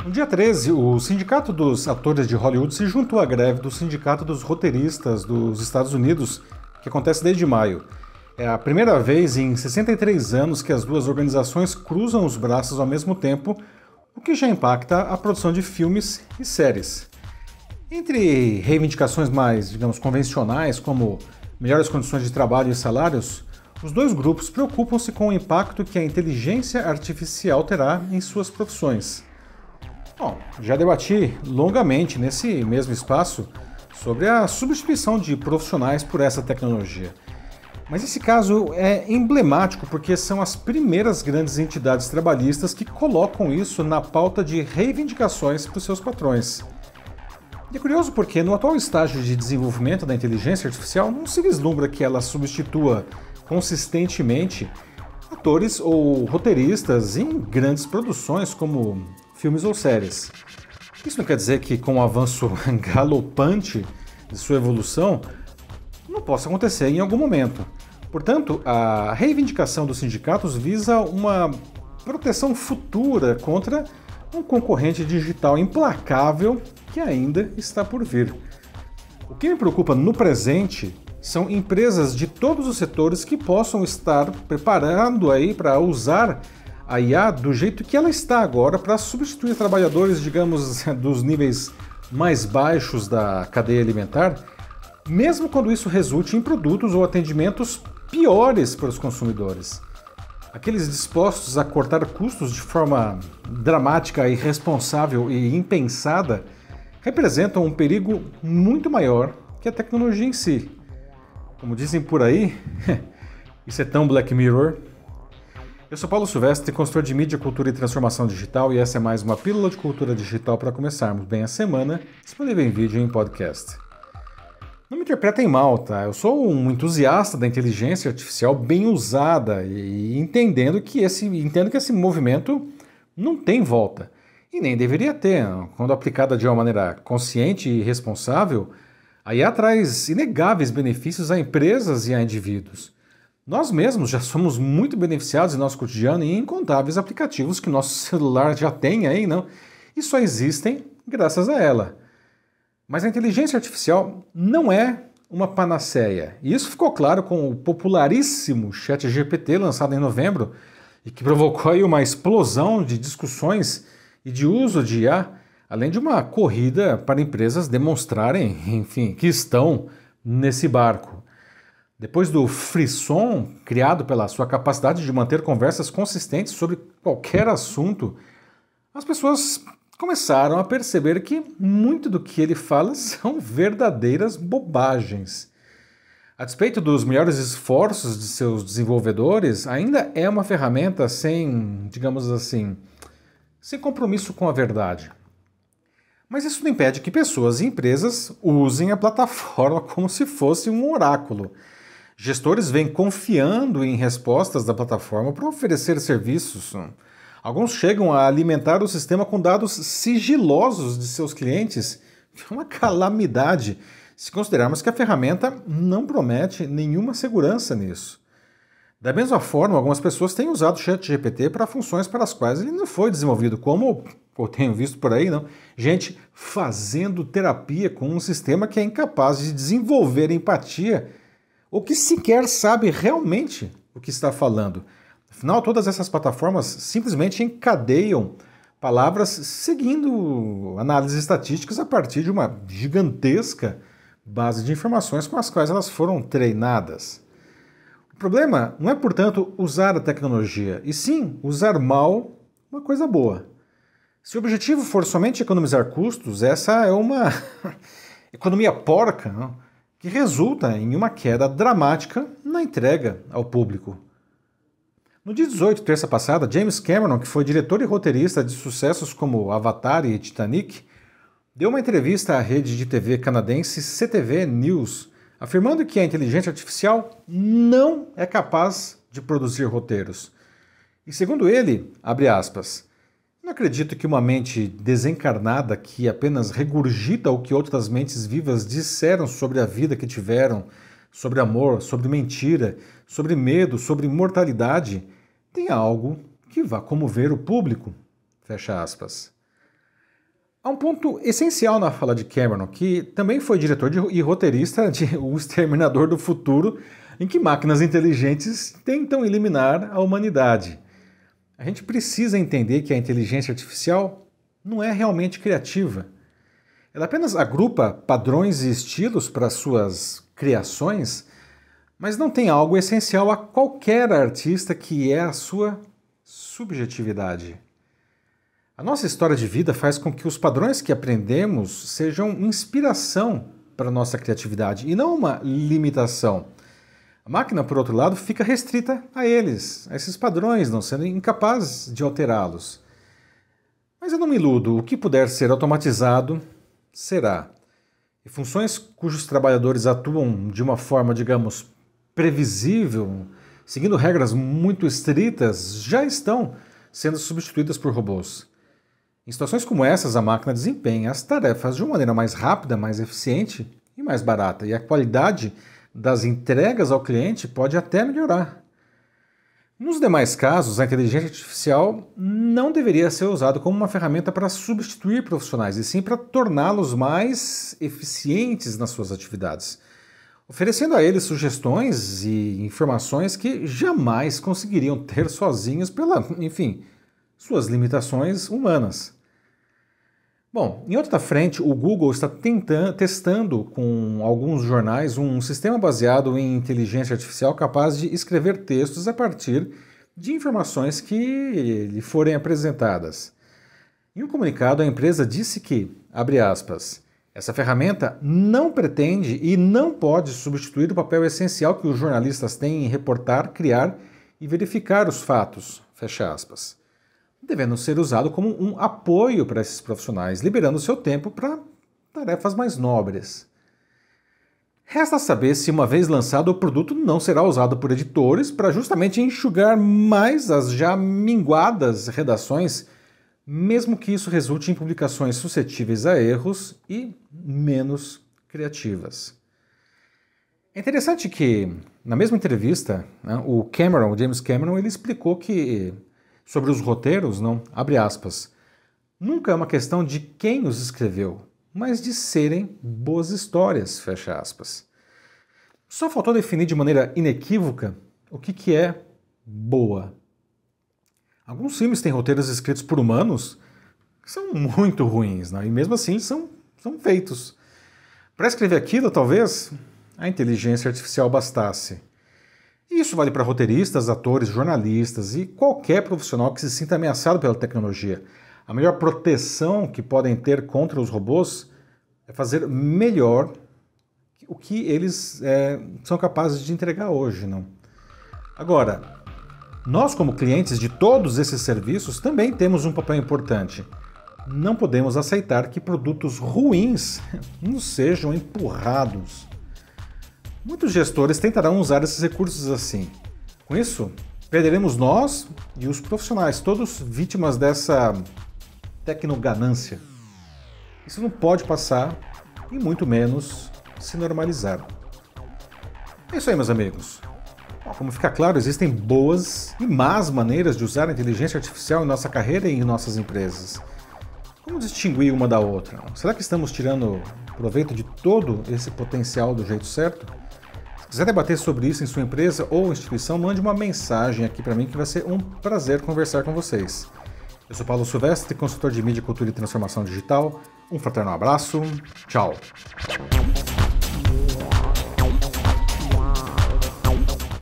No dia 13, o Sindicato dos Atores de Hollywood se juntou à greve do Sindicato dos Roteiristas dos Estados Unidos, que acontece desde maio. É a primeira vez em 63 anos que as duas organizações cruzam os braços ao mesmo tempo, o que já impacta a produção de filmes e séries. Entre reivindicações mais, digamos, convencionais, como melhores condições de trabalho e salários, os dois grupos preocupam-se com o impacto que a inteligência artificial terá em suas profissões. Bom, já debati longamente nesse mesmo espaço sobre a substituição de profissionais por essa tecnologia. Mas esse caso é emblemático porque são as primeiras grandes entidades trabalhistas que colocam isso na pauta de reivindicações para os seus patrões. E é curioso porque no atual estágio de desenvolvimento da inteligência artificial não se vislumbra que ela substitua consistentemente atores ou roteiristas em grandes produções como filmes ou séries. Isso não quer dizer que com o avanço galopante de sua evolução não possa acontecer em algum momento. Portanto, a reivindicação dos sindicatos visa uma proteção futura contra um concorrente digital implacável que ainda está por vir. O que me preocupa no presente são empresas de todos os setores que possam estar preparando aí para usar a IA do jeito que ela está agora para substituir trabalhadores, digamos, dos níveis mais baixos da cadeia alimentar, mesmo quando isso resulte em produtos ou atendimentos piores para os consumidores. Aqueles dispostos a cortar custos de forma dramática, irresponsável e impensada representam um perigo muito maior que a tecnologia em si. Como dizem por aí, isso é tão Black Mirror. Eu sou Paulo Silvestre, consultor de mídia, cultura e transformação digital, e essa é mais uma pílula de cultura digital para começarmos bem a semana, disponível em vídeo e em podcast. Não me interpretem mal, tá? Eu sou um entusiasta da inteligência artificial bem usada e entendo que esse movimento não tem volta. E nem deveria ter. Quando aplicada de uma maneira consciente e responsável, a IA traz inegáveis benefícios a empresas e a indivíduos. Nós mesmos já somos muito beneficiados em nosso cotidiano e em incontáveis aplicativos que nosso celular já tem aí, não? E só existem graças a ela. Mas a inteligência artificial não é uma panaceia. E isso ficou claro com o popularíssimo ChatGPT lançado em novembro e que provocou aí uma explosão de discussões e de uso de IA, além de uma corrida para empresas demonstrarem, enfim, que estão nesse barco. Depois do frisson criado pela sua capacidade de manter conversas consistentes sobre qualquer assunto, as pessoas começaram a perceber que muito do que ele fala são verdadeiras bobagens. A despeito dos melhores esforços de seus desenvolvedores, ainda é uma ferramenta sem, digamos assim, sem compromisso com a verdade. Mas isso não impede que pessoas e empresas usem a plataforma como se fosse um oráculo. Gestores vêm confiando em respostas da plataforma para oferecer serviços. Alguns chegam a alimentar o sistema com dados sigilosos de seus clientes. É uma calamidade se considerarmos que a ferramenta não promete nenhuma segurança nisso. Da mesma forma, algumas pessoas têm usado o ChatGPT para funções para as quais ele não foi desenvolvido, como eu tenho visto por aí, não? Gente fazendo terapia com um sistema que é incapaz de desenvolver empatia ou que sequer sabe realmente o que está falando. Afinal, todas essas plataformas simplesmente encadeiam palavras seguindo análises estatísticas a partir de uma gigantesca base de informações com as quais elas foram treinadas. O problema não é, portanto, usar a tecnologia, e sim usar mal uma coisa boa. Se o objetivo for somente economizar custos, essa é uma economia porca, não? Que resulta em uma queda dramática na entrega ao público. No dia 18, terça passada, James Cameron, que foi diretor e roteirista de sucessos como Avatar e Titanic, deu uma entrevista à rede de TV canadense CTV News, afirmando que a inteligência artificial não é capaz de produzir roteiros. E segundo ele, abre aspas, não acredito que uma mente desencarnada que apenas regurgita o que outras mentes vivas disseram sobre a vida que tiveram, sobre amor, sobre mentira, sobre medo, sobre imortalidade, tenha algo que vá comover o público. Fecha aspas. Há um ponto essencial na fala de Cameron, que também foi diretor e roteirista de O Exterminador do Futuro, em que máquinas inteligentes tentam eliminar a humanidade. A gente precisa entender que a inteligência artificial não é realmente criativa. Ela apenas agrupa padrões e estilos para suas criações, mas não tem algo essencial a qualquer artista, que é a sua subjetividade. A nossa história de vida faz com que os padrões que aprendemos sejam inspiração para a nossa criatividade e não uma limitação. A máquina, por outro lado, fica restrita a eles, a esses padrões, não sendo incapaz de alterá-los. Mas eu não me iludo, o que puder ser automatizado, será. E funções cujos trabalhadores atuam de uma forma, digamos, previsível, seguindo regras muito estritas, já estão sendo substituídas por robôs. Em situações como essas, a máquina desempenha as tarefas de uma maneira mais rápida, mais eficiente e mais barata, e a qualidade das entregas ao cliente pode até melhorar. Nos demais casos, a inteligência artificial não deveria ser usada como uma ferramenta para substituir profissionais, e sim para torná-los mais eficientes nas suas atividades, oferecendo a eles sugestões e informações que jamais conseguiriam ter sozinhos suas limitações humanas. Bom, em outra frente, o Google está testando com alguns jornais um sistema baseado em inteligência artificial capaz de escrever textos a partir de informações que lhe forem apresentadas. Em um comunicado, a empresa disse que, abre aspas, essa ferramenta não pretende e não pode substituir o papel essencial que os jornalistas têm em reportar, criar e verificar os fatos, fecha aspas, devendo ser usado como um apoio para esses profissionais, liberando seu tempo para tarefas mais nobres. Resta saber se, uma vez lançado, o produto não será usado por editores para justamente enxugar mais as já minguadas redações, mesmo que isso resulte em publicações suscetíveis a erros e menos criativas. É interessante que, na mesma entrevista, o James Cameron, ele explicou que sobre os roteiros, abre aspas, nunca é uma questão de quem os escreveu, mas de serem boas histórias, fecha aspas. Só faltou definir de maneira inequívoca o que é boa. Alguns filmes têm roteiros escritos por humanos que são muito ruins, e mesmo assim são feitos. Para escrever aquilo, talvez a inteligência artificial bastasse. E isso vale para roteiristas, atores, jornalistas e qualquer profissional que se sinta ameaçado pela tecnologia. A melhor proteção que podem ter contra os robôs é fazer melhor o que eles são capazes de entregar hoje. Agora, nós como clientes de todos esses serviços também temos um papel importante. Não podemos aceitar que produtos ruins nos sejam empurrados. Muitos gestores tentarão usar esses recursos assim. Com isso, perderemos nós e os profissionais, todos vítimas dessa tecnoganância. Isso não pode passar e muito menos se normalizar. É isso aí, meus amigos. Como fica claro, existem boas e más maneiras de usar a inteligência artificial em nossa carreira e em nossas empresas. Como distinguir uma da outra? Será que estamos tirando proveito de todo esse potencial do jeito certo? Se quiser debater sobre isso em sua empresa ou instituição, mande uma mensagem aqui para mim que vai ser um prazer conversar com vocês. Eu sou Paulo Silvestre, consultor de mídia, cultura e transformação digital. Um fraterno abraço. Tchau.